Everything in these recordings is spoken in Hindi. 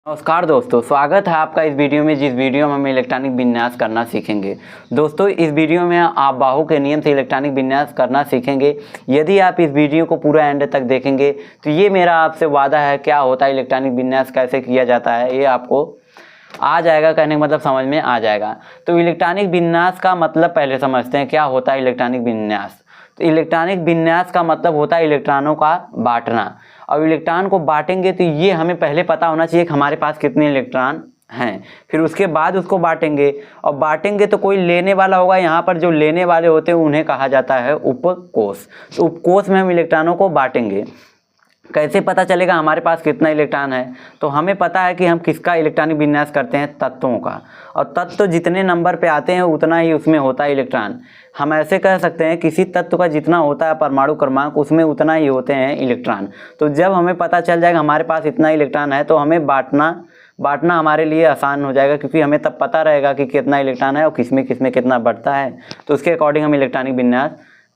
नमस्कार दोस्तों, स्वागत है आपका इस वीडियो में। जिस वीडियो में हम इलेक्ट्रॉनिक विन्यास करना सीखेंगे। दोस्तों, इस वीडियो में आप बाहु के नियम से इलेक्ट्रॉनिक विन्यास करना सीखेंगे। यदि आप इस वीडियो को पूरा एंड तक देखेंगे तो ये मेरा आपसे वादा है, क्या होता है इलेक्ट्रॉनिक विन्यास, कैसे किया जाता है, ये आपको आ जाएगा। कहने का मतलब समझ में आ जाएगा। तो इलेक्ट्रॉनिक विन्यास का मतलब पहले समझते हैं, क्या होता है इलेक्ट्रॉनिक विन्यास। तो इलेक्ट्रॉनिक विन्यास का मतलब होता है इलेक्ट्रॉनों का बांटना। और इलेक्ट्रॉन को बांटेंगे तो ये हमें पहले पता होना चाहिए कि हमारे पास कितने इलेक्ट्रॉन हैं, फिर उसके बाद उसको बांटेंगे। और बांटेंगे तो कोई लेने वाला होगा। यहाँ पर जो लेने वाले होते हैं उन्हें कहा जाता है उपकोष। तो उपकोष में हम इलेक्ट्रॉनों को बांटेंगे। कैसे पता चलेगा हमारे पास कितना इलेक्ट्रॉन है? तो हमें पता है कि हम किसका इलेक्ट्रॉनिक विन्यास करते हैं, तत्वों का। और तत्व जितने नंबर पे आते हैं उतना ही उसमें होता है इलेक्ट्रॉन। हम ऐसे कह सकते हैं किसी तत्व का जितना होता है परमाणु क्रमांक, उसमें उतना ही होते हैं इलेक्ट्रॉन। तो जब हमें पता चल जाएगा हमारे पास इतना इलेक्ट्रॉन है तो हमें बांटना हमारे लिए आसान हो जाएगा, क्योंकि हमें तब पता रहेगा कि कितना इलेक्ट्रॉन है और किसमें कितना बढ़ता है। तो उसके अकॉर्डिंग हम इलेक्ट्रॉनिक विन्यास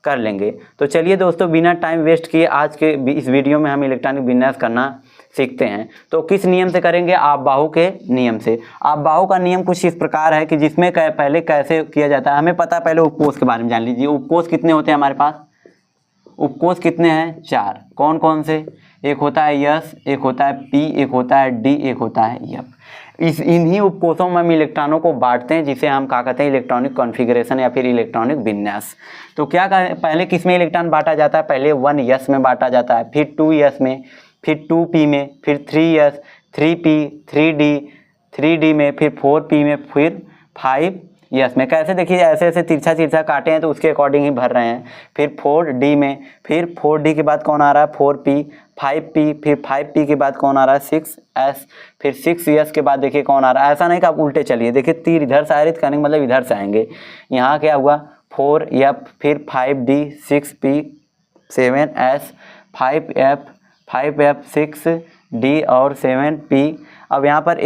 कर लेंगे। तो चलिए दोस्तों, बिना टाइम वेस्ट किए आज के इस वीडियो में हम इलेक्ट्रॉनिक विन्यास करना सीखते हैं। तो किस नियम से करेंगे? आप बाहु के नियम से। आप बाहु का नियम कुछ इस प्रकार है कि जिसमें पहले कैसे किया जाता है हमें पता। पहले उपकोष के बारे में जान लीजिए। उपकोष कितने होते हैं हमारे पास? उपकोष कितने हैं? 4। कौन कौन से? एक होता है यस, एक होता है पी, एक होता है डी, एक होता है एफ। इन्हीं उपकोषों में हम इलेक्ट्रॉनों को बांटते हैं, जिसे हम क्या कहते हैं, इलेक्ट्रॉनिक कॉन्फ़िगरेशन या फिर इलेक्ट्रॉनिक विन्यास। तो क्या पहले किस में इलेक्ट्रॉन बांटा जाता है? पहले 1s में बांटा जाता है, फिर 2s में, फिर 2p में, फिर 3s, 3p, 3d में, फिर 4p में, फिर 5s में। कैसे? देखिए ऐसे ऐसे तिरछा काटे हैं तो उसके अकॉर्डिंग ही भर रहे हैं। फिर 4d में, फिर 4d के बाद कौन आ रहा है? 4p, 5p, फिर 5p के बाद कौन आ रहा है? 6s, फिर 6s के बाद देखिए कौन आ रहा है। ऐसा नहीं कि आप उल्टे चलिए, देखिए तीर इधर से आ रहे तो कहने का मतलब इधर से आएंगे। यहाँ क्या हुआ? 4f, फिर 5d, 6p, 7s, 5f, 6d और 7p। अब यहाँ पर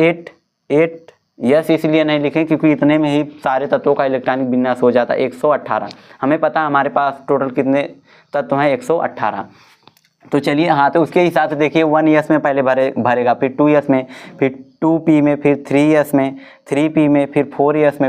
8 यस इसलिए नहीं लिखें क्योंकि इतने में ही सारे तत्वों का इलेक्ट्रॉनिक विन्यास हो जाता है। 118 हमें पता है हमारे पास टोटल कितने तत्व हैं, 118। तो चलिए, हाँ, तो उसके हिसाब से देखिए 1s में पहले भरेगा, फिर 2s में, फिर 2p में, फिर 3s में, 3p में, फिर 4s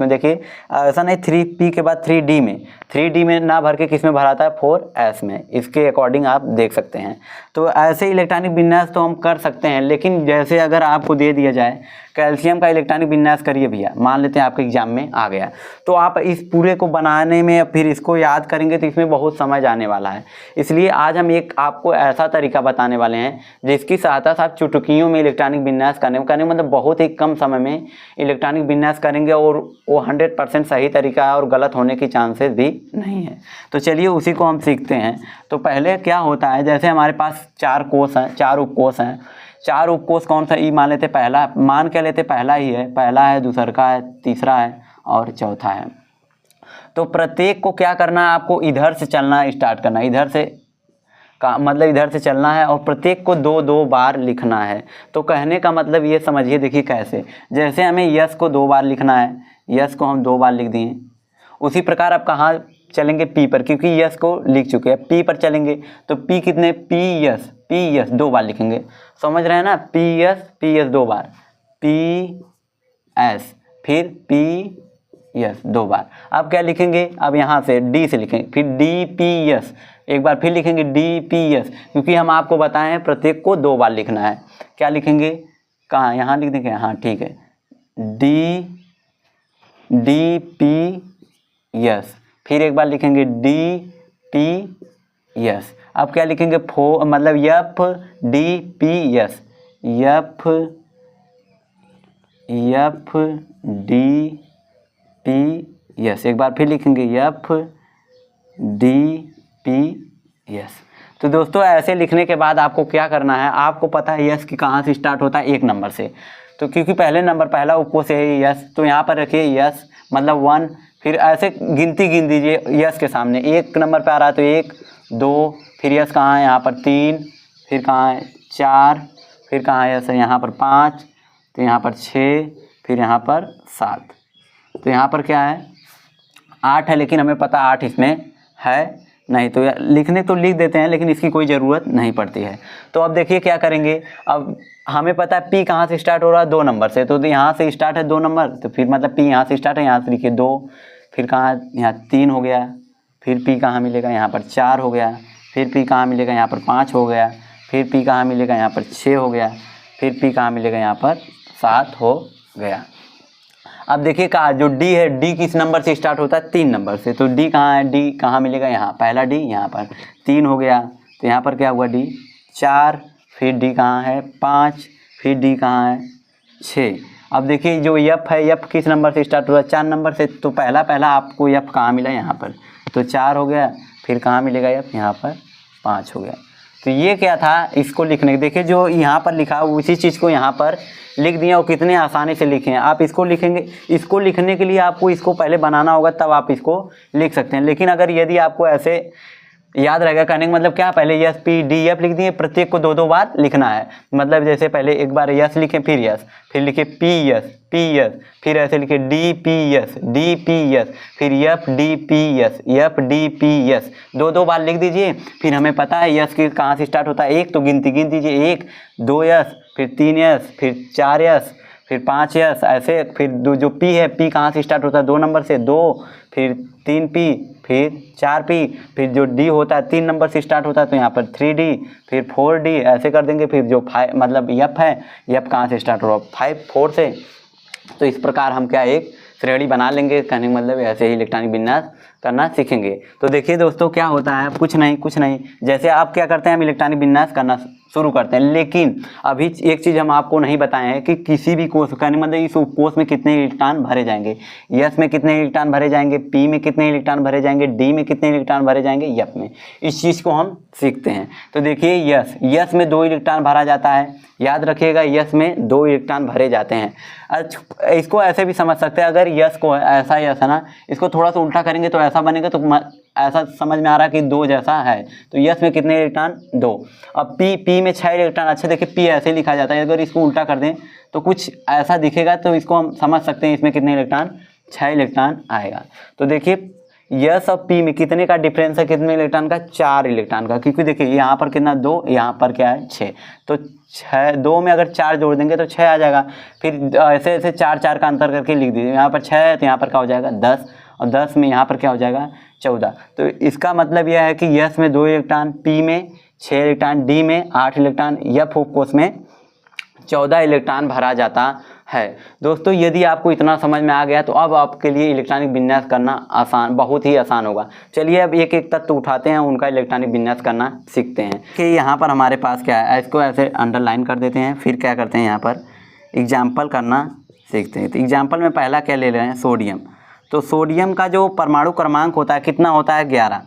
में। देखिए ऐसा नहीं 3p के बाद 3d में ना भर के किस में भराता है? 4s में। इसके अकॉर्डिंग आप देख सकते हैं। तो ऐसे इलेक्ट्रॉनिक विन्यास तो हम कर सकते हैं, लेकिन जैसे अगर आपको दे दिया जाए कैल्शियम का इलेक्ट्रॉनिक विन्यास करिए भैया, मान लेते हैं आपके एग्जाम में आ गया, तो आप इस पूरे को बनाने में फिर इसको याद करेंगे तो इसमें बहुत समय जाने वाला है। इसलिए आज हम एक आपको ऐसा तरीका बताने वाले हैं जिसकी सहायता से आप चुटकियों में इलेक्ट्रॉनिक विन्यास करने मतलब बहुत ही कम समय में इलेक्ट्रॉनिक विन्यास करेंगे, और वो 100% सही तरीका है और गलत होने की चांसेस भी नहीं है। तो चलिए उसी को हम सीखते हैं। तो पहले क्या होता है, जैसे हमारे पास 4 कोष हैं, 4 उपकोष हैं। 4 उपकोष कौन सा? ई मान लेते, पहला मान क्या लेते? पहला ही है, पहला है, दूसरा का है, तीसरा है और चौथा है। तो प्रत्येक को क्या करना है? आपको इधर से चलना स्टार्ट करना, इधर से का मतलब इधर से चलना है, और प्रत्येक को 2-2 बार लिखना है। तो कहने का मतलब ये समझिए, देखिए कैसे। जैसे हमें यस को 2 बार लिखना है, यस को हम 2 बार लिख दिए। उसी प्रकार आप कहाँ चलेंगे? पी पर, क्योंकि यस को लिख चुके हैं। पी पर चलेंगे तो पी कितने? पी यस 2 बार लिखेंगे। समझ रहे हैं ना? पी यस 2 बार, पी एस, फिर पी यस 2 बार। अब क्या लिखेंगे? अब यहाँ से डी से लिखेंगे, फिर डी पी यस, एक बार फिर लिखेंगे डी पी यस, क्योंकि हम आपको बताए हैं प्रत्येक को 2 बार लिखना है। क्या लिखेंगे? कहाँ? यहाँ लिख देंगे, हाँ ठीक है, डी पी यस, फिर एक बार लिखेंगे डी पी यस। अब क्या लिखेंगे? मतलब F D P yes, F D P yes, एक बार फिर लिखेंगे एफ डी पी यस। तो दोस्तों ऐसे लिखने के बाद आपको क्या करना है? आपको पता है यस की कहाँ से स्टार्ट होता है? 1 नंबर से। तो क्योंकि पहला उपकोष है यस, तो यहाँ पर रखिए यस मतलब 1, फिर ऐसे गिनती गिन दीजिए यस के सामने। 1 नंबर पे आ रहा है तो 1 2, फिर यस कहाँ है? यहाँ पर 3, फिर कहाँ है? 4, फिर कहाँ है यस? यहाँ पर 5, तो यहाँ पर 6, फिर यहाँ पर 7। तो यहाँ पर क्या है? 8 है, लेकिन हमें पता 8 इसमें है नहीं, तो लिखने तो लिख देते हैं लेकिन इसकी कोई ज़रूरत नहीं पड़ती है। तो अब देखिए क्या करेंगे। अब हमें पता है P कहाँ से स्टार्ट हो रहा है 2 नंबर से, तो यहाँ से स्टार्ट है 2 नंबर, तो फिर मतलब P यहाँ से स्टार्ट है, यहाँ से लिखिए 2, फिर कहाँ यहाँ 3 हो गया, फिर P कहाँ मिलेगा यहाँ पर 4 हो गया, फिर P कहाँ मिलेगा यहाँ पर 5 हो गया, फिर P कहाँ मिलेगा यहाँ पर 6 हो गया, फिर P कहाँ मिलेगा यहाँ पर 7 हो गया। अब देखिए कहा जो D है, D किस नंबर से स्टार्ट होता है 3 नंबर से, तो D कहाँ है, D कहाँ मिलेगा यहाँ, पहला D यहाँ पर 3 हो गया, तो यहाँ पर क्या हुआ D 4, फिर D कहाँ है 5, फिर D कहाँ है 6। अब देखिए जो F है, F किस नंबर से स्टार्ट हुआ 4 नंबर से, तो पहला आपको F कहाँ मिला यहाँ पर, तो 4 हो गया, फिर कहाँ मिलेगा F यहाँ पर 5 हो गया। तो ये क्या था इसको लिखने के, देखिए जो यहाँ पर लिखा उसी चीज़ को यहाँ पर लिख दिया, और कितने आसानी से लिखे हैं। आप इसको लिखेंगे, इसको लिखने के लिए आपको इसको पहले बनाना होगा, तब आप इसको लिख सकते हैं। लेकिन अगर यदि आपको ऐसे याद रहेगा, करने का मतलब क्या, पहले यस पी डी एफ लिख दिए, प्रत्येक को 2-2 बार लिखना है। मतलब जैसे पहले एक बार यस लिखें, फिर यस, फिर लिखे पी यस, फिर ऐसे लिखे डी पी यस, फिर एफ डी पी यस, 2-2 बार लिख दीजिए। फिर हमें पता है यस की कहाँ से स्टार्ट होता है, 1 तो गिनती गिन दीजिए, 1 2 यस, फिर 3 यस, फिर 4 यस, फिर 5 यस, ऐसे। फिर जो पी है, पी कहाँ से स्टार्ट होता है 2 नंबर से, 2, फिर 3 पी, फिर 4 पी, फिर जो डी होता है 3 नंबर से स्टार्ट होता है, तो यहाँ पर 3D, फिर 4D, ऐसे कर देंगे। फिर जो 5 मतलब एफ है, एफ कहाँ से स्टार्ट हो रहा है 5 4 से। तो इस प्रकार हम क्या एक श्रेणी बना लेंगे, कहने का मतलब ऐसे ही इलेक्ट्रॉनिक विन्यास करना सीखेंगे। तो देखिए दोस्तों क्या होता है, कुछ नहीं, जैसे आप क्या करते हैं, हम इलेक्ट्रॉनिक विन्यास करना शुरू करते हैं। लेकिन अभी एक चीज़ हम आपको नहीं बताए हैं कि किसी भी कोष, कहने मतलब इस कोष में कितने इलेक्ट्रॉन भरे जाएंगे, यस में कितने इलेक्ट्रॉन भरे जाएंगे, पी में कितने इलेक्ट्रॉन भरे जाएंगे, डी में कितने इलेक्ट्रॉन भरे जाएंगे, एफ में, इस चीज़ को हम सीखते हैं। तो देखिए यस में 2 इलेक्ट्रॉन भरा जाता है, याद रखिएगा यस में 2 इलेक्ट्रॉन भरे जाते हैं। इसको ऐसे भी समझ सकते हैं, अगर यस को ऐसा यस है ना, इसको थोड़ा सा उल्टा करेंगे तो ऐसा बनेगा, तो ऐसा समझ में आ रहा है कि 2 जैसा है, तो यस में कितने इलेक्ट्रॉन 2। अब पी में 6 इलेक्ट्रॉन, अच्छा देखिए पी ऐसे लिखा जाता है, अगर इसको उल्टा कर दें तो कुछ ऐसा दिखेगा, तो इसको हम समझ सकते हैं इसमें कितने इलेक्ट्रॉन 6 इलेक्ट्रॉन आएगा। तो देखिए यस और पी में कितने का डिफरेंस है, कितने इलेक्ट्रॉन का 4 इलेक्ट्रॉन का, क्योंकि देखिए यहाँ पर कितना 2, यहाँ पर क्या है 6, तो 6 2 में अगर 4 जोड़ देंगे तो 6 आ जाएगा। फिर ऐसे ऐसे 4 का अंतर करके लिख दीजिए, यहाँ पर 6 है तो यहाँ पर क्या हो जाएगा 10, और 10 में यहाँ पर क्या हो जाएगा 14। तो इसका मतलब यह है कि यस में 2 इलेक्ट्रॉन, पी में 6 इलेक्ट्रॉन, डी में 8 इलेक्ट्रॉन, एफ कोष में 14 इलेक्ट्रॉन भरा जाता है। दोस्तों यदि आपको इतना समझ में आ गया तो अब आपके लिए इलेक्ट्रॉनिक विन्यास करना आसान, बहुत ही आसान होगा। चलिए अब एक एक तत्व उठाते हैं, उनका इलेक्ट्रॉनिक विन्यास करना सीखते हैं। कि यहाँ पर हमारे पास क्या है, इसको ऐसे अंडरलाइन कर देते हैं, फिर क्या करते हैं यहाँ पर एग्जाम्पल करना सीखते हैं। तो एग्जाम्पल में पहला क्या ले रहे हैं, सोडियम। तो सोडियम का जो परमाणु क्रमांक होता है कितना होता है 11,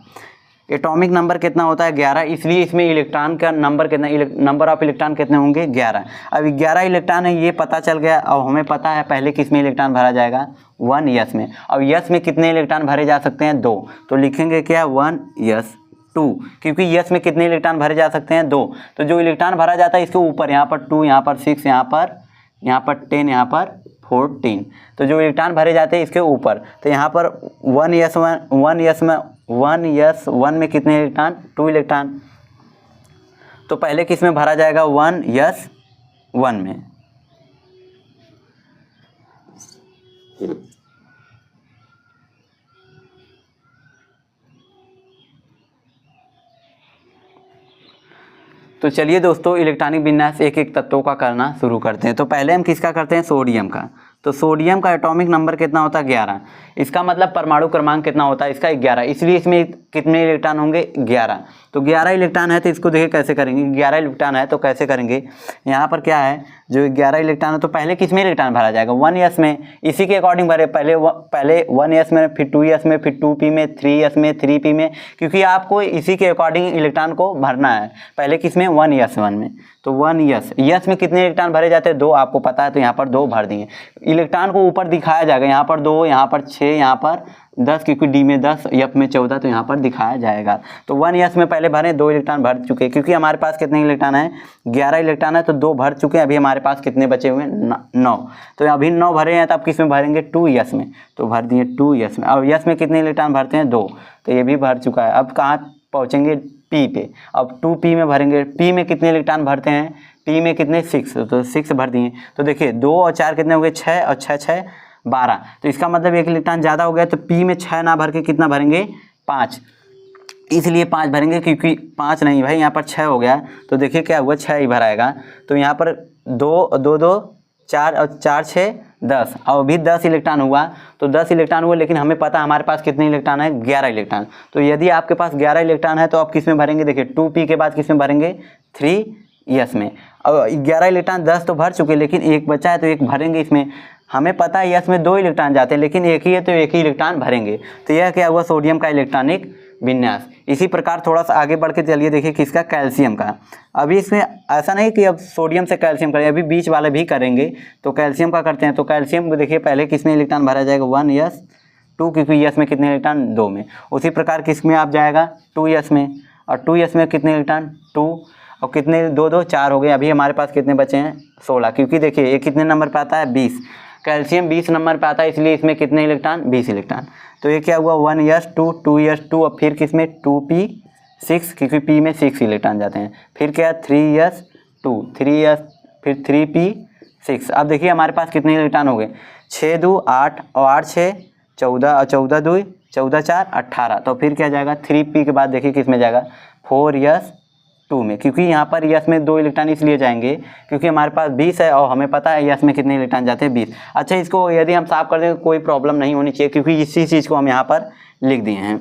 एटॉमिक नंबर कितना होता है 11, इसलिए इसमें इलेक्ट्रॉन का नंबर कितना, नंबर ऑफ इलेक्ट्रॉन कितने होंगे 11। अब 11 इलेक्ट्रॉन है ये पता चल गया। अब हमें पता है पहले किस में इलेक्ट्रॉन भरा जाएगा 1 यस में। अब यस में कितने इलेक्ट्रॉन भरे जा सकते हैं 2, तो लिखेंगे क्या 1 यस 2, क्योंकि यस में कितने इलेक्ट्रॉन भरे जा सकते हैं 2, तो जो इलेक्ट्रॉन भरा जाता है इसके ऊपर, यहाँ पर 2, यहाँ पर 6, यहाँ पर 10, यहाँ पर 14, तो जो इलेक्ट्रॉन भरे जाते हैं इसके ऊपर। तो यहाँ पर 1 यस 1 में कितने इलेक्ट्रॉन 2 इलेक्ट्रॉन, तो पहले किस में भरा जाएगा 1 यस 1 में। तो चलिए दोस्तों इलेक्ट्रॉनिक विन्यास एक एक तत्वों का करना शुरू करते हैं। तो पहले हम किसका करते हैं, सोडियम का। तो सोडियम का एटॉमिक नंबर कितना होता है 11, इसका मतलब परमाणु क्रमांक कितना होता है इसका 11, इसलिए इसमें कितने इलेक्ट्रॉन होंगे 11। तो 11 इलेक्ट्रॉन है तो इसको देखिए कैसे करेंगे, 11 इलेक्ट्रॉन है तो कैसे करेंगे, यहाँ पर क्या है जो 11 इलेक्ट्रॉन है तो पहले किस में इलेक्ट्रॉन भरा जाएगा 1 यस में, इसी के अकॉर्डिंग भरे, पहले 1 यस में, फिर 2 यस में, फिर 2 पी में, 3 यस में, 3 पी में, क्योंकि आपको इसी के अकॉर्डिंग इलेक्ट्रॉन को भरना है। पहले किस में 1 यस 1 में, तो 1 यस में कितने इलेक्ट्रॉन भरे जाते हैं 2, आपको पता है तो यहाँ पर 2 भर दिए। इलेक्ट्रॉन को ऊपर दिखाया जाएगा, यहाँ पर 2, यहाँ पर 6, यहाँ पर 10, क्योंकि डी में 10, एफ में 14, तो यहाँ पर दिखाया जाएगा। तो 1 यस में पहले भरे, 2 इलेक्ट्रॉन भर चुके, क्योंकि हमारे पास कितने इलेक्ट्रॉन है 11 इलेक्ट्रॉन है तो 2 भर चुके हैं। अभी हमारे पास कितने बचे हुए हैं 9, तो अभी 9 भरे हैं, तो अब किस में भरेंगे 2 यस में, तो भर दिए 2 यस में। अब यस में कितने इलेक्ट्रॉन भरते हैं 2, तो ये भी भर चुका है। अब कहाँ पहुँचेंगे पी पे। अब 2p में भरेंगे, p में कितने इलेक्ट्रॉन भरते हैं, p में कितने 6, तो 6 भर दिए। तो देखिए 2 और 4 कितने हो गए 6 और 6 6 12। तो इसका मतलब एक इलेक्ट्रॉन ज़्यादा हो गया, तो p में 6 ना भर के कितना भरेंगे 5, इसलिए 5 भरेंगे, क्योंकि 5 नहीं भाई यहाँ पर 6 हो गया। तो देखिए क्या हुआ 6 ही भराएगा। तो यहाँ पर 2 2 2 4 और 4 6 10, और भी 10 इलेक्ट्रॉन हुआ। तो 10 इलेक्ट्रॉन हुआ, लेकिन हमें पता हमारे पास कितने इलेक्ट्रॉन है 11 इलेक्ट्रॉन। तो यदि आपके पास 11 इलेक्ट्रॉन है तो आप किस में भरेंगे, देखिए 2p के बाद किस में भरेंगे 3s में। और 11 इलेक्ट्रॉन 10 तो भर चुके, लेकिन एक बचा है तो एक भरेंगे इसमें। हमें पता है यस में 2 इलेक्ट्रॉन जाते हैं, लेकिन एक ही है तो एक ही इलेक्ट्रॉन भरेंगे। तो यह क्या हुआ सोडियम का इलेक्ट्रॉनिक विन्यास। इसी प्रकार थोड़ा सा आगे बढ़ के चलिए, देखिए किसका, कैल्शियम का। अभी इसमें ऐसा नहीं कि अब सोडियम से कैल्शियम करें, अभी बीच वाले भी करेंगे। तो कैल्शियम का करते हैं। तो कैल्शियम को देखिए पहले किस में इलेक्ट्रॉन भरा जाएगा 1s 2, क्योंकि यस में कितने इलेक्ट्रॉन 2 में। उसी प्रकार किस में आप जाएगा 2s में, और 2s में कितने इलेक्ट्रॉन 2, और कितने 2 2 4 हो गए। अभी हमारे पास कितने बचे हैं 16, क्योंकि देखिए ये कितने नंबर पे आता है 20, कैल्शियम 20 नंबर पे आता है, इसलिए इसमें कितने इलेक्ट्रॉन 20 इलेक्ट्रॉन। तो ये क्या हुआ 1s 2 2s 2, और फिर किस में 2p 6, क्योंकि p में 6 इलेक्ट्रॉन जाते हैं। फिर क्या 3s 2 3s, फिर 3p 6। अब देखिए हमारे पास कितने इलेक्ट्रॉन हो गए 6 2 8 और 8 6 14, और 14 2 14 4 18। तो फिर क्या जाएगा 3p के बाद देखिए किस में जाएगा 4s 2 में, क्योंकि यहाँ पर यस में 2 इलेक्ट्रॉन इसलिए जाएंगे क्योंकि हमारे पास 20 है और हमें पता है यस में कितने इलेक्ट्रॉन जाते हैं 20। अच्छा, इसको यदि हम साफ कर दें तो कोई प्रॉब्लम नहीं होनी चाहिए, क्योंकि इसी चीज़ को हम यहाँ पर लिख दिए हैं।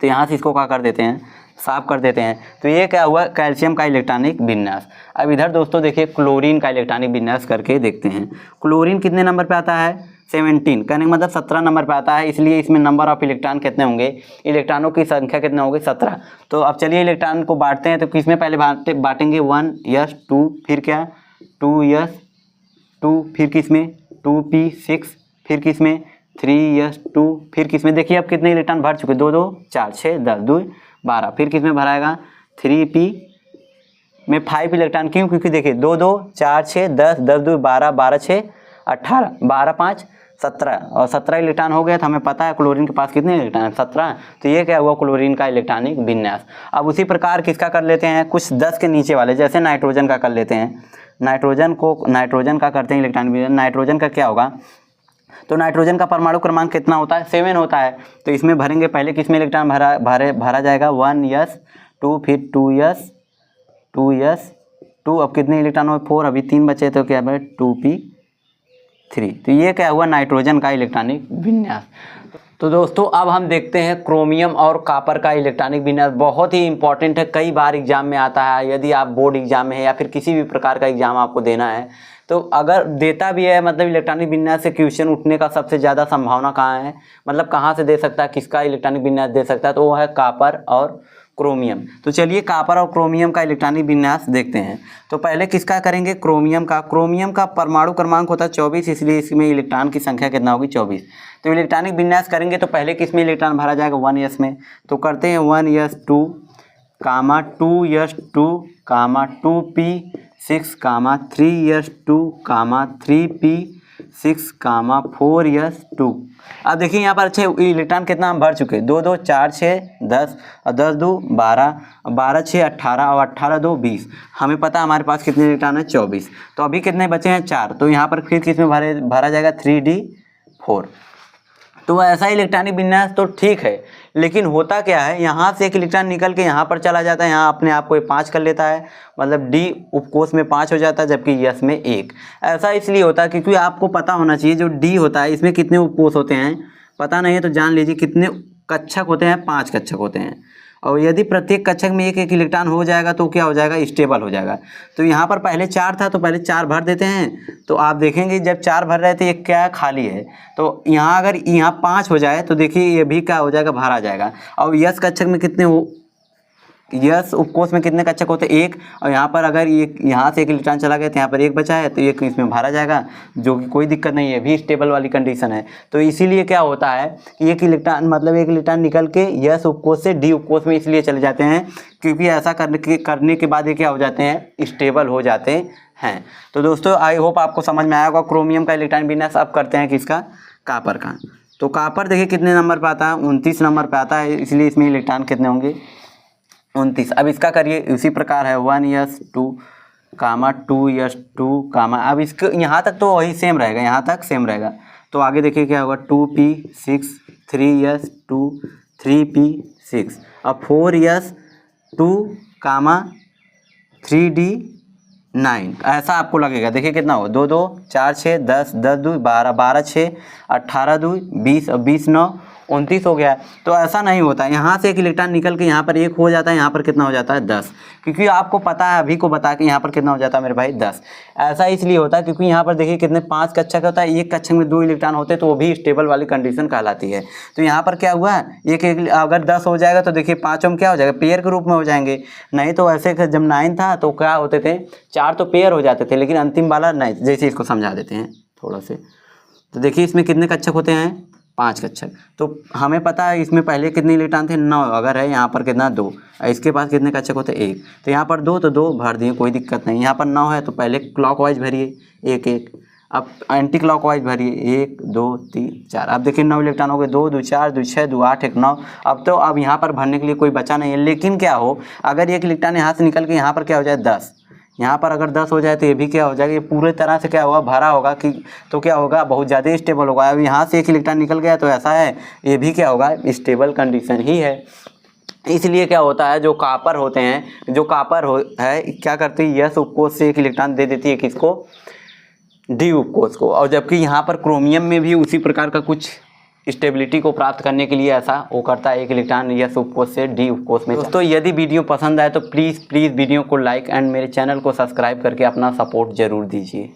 तो यहाँ से इसको क्या कर देते हैं, साफ कर देते हैं। तो ये क्या हुआ कैल्शियम का इलेक्ट्रॉनिक विन्यास। अब इधर दोस्तों देखिए क्लोरीन का इलेक्ट्रॉनिक विन्यास करके देखते हैं। क्लोरीन कितने नंबर पे आता है 17, कहने का मतलब 17 नंबर पे आता है, इसलिए इसमें नंबर ऑफ इलेक्ट्रॉन कितने होंगे, इलेक्ट्रॉनों की संख्या कितने होंगे 17। तो अब चलिए इलेक्ट्रॉन को बांटते हैं। तो किस में पहले बांटेंगे 1s 2, फिर क्या 2s 2, फिर किस में 2p 6, फिर किस में 3s 2, फिर किस में देखिए अब कितने इलेक्ट्रॉन भर चुके 2 2 4 6 10 2 12, फिर किस में भराएगा 3p में 5 इलेक्ट्रॉन। क्यों, क्योंकि देखिए 2 2 4 6 10 10 2 12 12 6 18 12 5 17, और 17 इलेक्ट्रॉन हो गया। तो हमें पता है क्लोरीन के पास कितने इलेक्ट्रॉन है 17। तो ये क्या हुआ क्लोरीन का इलेक्ट्रॉनिक विन्यास। अब उसी प्रकार किसका कर लेते हैं, कुछ 10 के नीचे वाले, जैसे नाइट्रोजन का कर लेते हैं। नाइट्रोजन का करते हैं इलेक्ट्रॉनिक विन्यास। नाइट्रोजन का क्या होगा, तो नाइट्रोजन का परमाणु क्रमांक कितना होता है 7 होता है। तो इसमें भरेंगे पहले किसमें इलेक्ट्रॉन भरा जाएगा 1s 2, फिर 2s 2। अब कितने इलेक्ट्रॉन हुए 4, अभी 3 बचे, तो क्या है 2p 3। तो ये क्या हुआ नाइट्रोजन का इलेक्ट्रॉनिक विन्यास। तो दोस्तों अब हम देखते हैं क्रोमियम और कॉपर का इलेक्ट्रॉनिक विन्यास। बहुत ही इंपॉर्टेंट है, कई बार एग्जाम में आता है। यदि आप बोर्ड एग्जाम में है या फिर किसी भी प्रकार का एग्जाम आपको देना है, तो अगर देता भी है मतलब इलेक्ट्रॉनिक विन्यास से क्वेश्चन उठने का सबसे ज़्यादा संभावना कहाँ है, मतलब कहाँ से दे सकता है, किसका इलेक्ट्रॉनिक विन्यास दे सकता है, तो वो है कॉपर और क्रोमियम। तो चलिए कॉपर और क्रोमियम का इलेक्ट्रॉनिक विन्यास देखते हैं। तो पहले किसका करेंगे क्रोमियम का। क्रोमियम का परमाणु क्रमांक होता है 24, इसलिए इसमें इलेक्ट्रॉन की संख्या कितना होगी 24। तो इलेक्ट्रॉनिक विन्यास करेंगे तो पहले किस में इलेक्ट्रॉन भरा जाएगा 1s में। तो करते हैं 1s 2, 2s 2, 2p 6, 3s 2, 3p 6, 4s 2। अब देखिए यहाँ पर अच्छे इलेक्ट्रॉन कितना हम भर चुके 2 2 4 6 10, और 10 2 12, 12 6 18, और 18 2 20। हमें पता है हमारे पास कितने इलेक्ट्रॉन है 24। तो अभी कितने बचे हैं 4। तो यहाँ पर फिर किस में भरा जाएगा 3d4। तो ऐसा इलेक्ट्रॉनिक विन्यास तो ठीक है, लेकिन होता क्या है यहाँ से एक इलेक्ट्रॉन निकल के यहाँ पर चला जाता है, यहाँ अपने आप को 5 कर लेता है, मतलब डी उपकोष में 5 हो जाता है, जबकि यस में 1। ऐसा इसलिए होता है क्योंकि आपको पता होना चाहिए जो डी होता है इसमें कितने उपकोष होते हैं, पता नहीं है तो जान लीजिए कितने कक्षक होते हैं, 5 कक्षक होते हैं। और यदि प्रत्येक कक्षक में एक एक इलेक्ट्रॉन हो जाएगा तो क्या हो जाएगा स्टेबल हो जाएगा। तो यहाँ पर पहले 4 था तो पहले 4 भर देते हैं। तो आप देखेंगे जब 4 भर रहे थे एक क्या खाली है, तो यहाँ अगर यहाँ 5 हो जाए तो देखिए ये भी क्या हो जाएगा भरा जाएगा। और यस कक्षक में कितने हो, यस उपकोष में कितने कक्षक होते हैं 1, और यहाँ पर अगर ये यहाँ से एक इलेक्ट्रॉन चला गया तो यहाँ पर 1 बचा है, तो एक इसमें भरा जाएगा, जो कि कोई दिक्कत नहीं है, भी स्टेबल वाली कंडीशन है। तो इसीलिए क्या होता है कि एक इलेक्ट्रॉन निकल के यस उपकोष से डी उपकोष में इसलिए चले जाते हैं क्योंकि ऐसा करने के बाद ये क्या हो जाते हैं स्टेबल हो जाते हैं। तो दोस्तों आई होप आपको समझ में आया होगा क्रोमियम का इलेक्ट्रॉनिक विन्यास। अब करते हैं किसका कॉपर का। तो कॉपर देखिए कितने नंबर पर आता है 29 नंबर पर आता है, इसलिए इसमें इलेक्ट्रॉन कितने होंगे 29। अब इसका करिए उसी प्रकार है 1s2 कामा 2s2 कामा, अब इसको यहाँ तक तो वही सेम रहेगा, यहाँ तक सेम रहेगा। तो आगे देखिए क्या होगा 2p6 3s2 3p6, अब 4s2 कामा 3d9, ऐसा आपको लगेगा। देखिए कितना हो 2 2 4 6 10 10 2 12 12 6 18 2 20 और 20 9 29 हो गया। तो ऐसा नहीं होता है, यहाँ से एक इलेक्ट्रॉन निकल के यहाँ पर एक हो जाता है, यहाँ पर कितना हो जाता है 10, क्योंकि आपको पता है अभी को बता के यहाँ पर कितना हो जाता है मेरे भाई 10। ऐसा इसलिए होता है क्योंकि यहाँ पर देखिए कितने 5 कक्षक होता है, एक कक्षक में 2 इलेक्ट्रॉन होते हैं तो वो भी स्टेबल वाली कंडीशन कहलाती है। तो यहाँ पर क्या हुआ एक अगर 10 हो जाएगा तो देखिए 5 में क्या हो जाएगा पेयर के रूप में हो जाएंगे, नहीं तो ऐसे जब 9 था तो क्या होते थे 4 तो पेयर हो जाते थे, लेकिन अंतिम वाला नहीं। जैसे इसको समझा देते हैं थोड़ा से, तो देखिए इसमें कितने कक्षक होते हैं 5 कक्षक, तो हमें पता है इसमें पहले कितने इलेक्ट्रॉन थे 9, अगर है यहाँ पर कितना 2, इसके पास कितने कक्षक होते 1, तो यहाँ पर 2 तो 2 भर दिए कोई दिक्कत नहीं। यहाँ पर 9 है तो पहले क्लॉकवाइज भरिए 1 1, अब एंटी क्लॉकवाइज भरिए 1 2 3 4, अब देखिए 9 इलेक्ट्रॉन हो गए 2 2 4 2 6 2 8 1 9। अब यहाँ पर भरने के लिए कोई बचा नहीं है, लेकिन क्या हो अगर एक इलेक्ट्रॉन यहाँ से निकल के यहाँ पर क्या हो जाए 10, यहाँ पर अगर 10 हो जाए तो ये भी क्या हो जाएगा, ये पूरे तरह से क्या होगा भरा होगा कि तो क्या होगा बहुत ज़्यादा स्टेबल होगा। अब यहाँ से एक इलेक्ट्रॉन निकल गया तो ऐसा है ये भी क्या होगा स्टेबल कंडीशन ही है। इसलिए क्या होता है जो कापर होते हैं, जो कापर है क्या करती है यस उपकोष से एक इलेक्ट्रॉन दे देती है किसको डी उपकोष को, और जबकि यहाँ पर क्रोमियम में भी उसी प्रकार का कुछ स्टेबिलिटी को प्राप्त करने के लिए ऐसा वो करता है एक इलेक्ट्रॉन यस उपकोष से डी उपकोष में। दोस्तों यदि वीडियो पसंद आए तो प्लीज़ वीडियो को लाइक एंड मेरे चैनल को सब्सक्राइब करके अपना सपोर्ट ज़रूर दीजिए।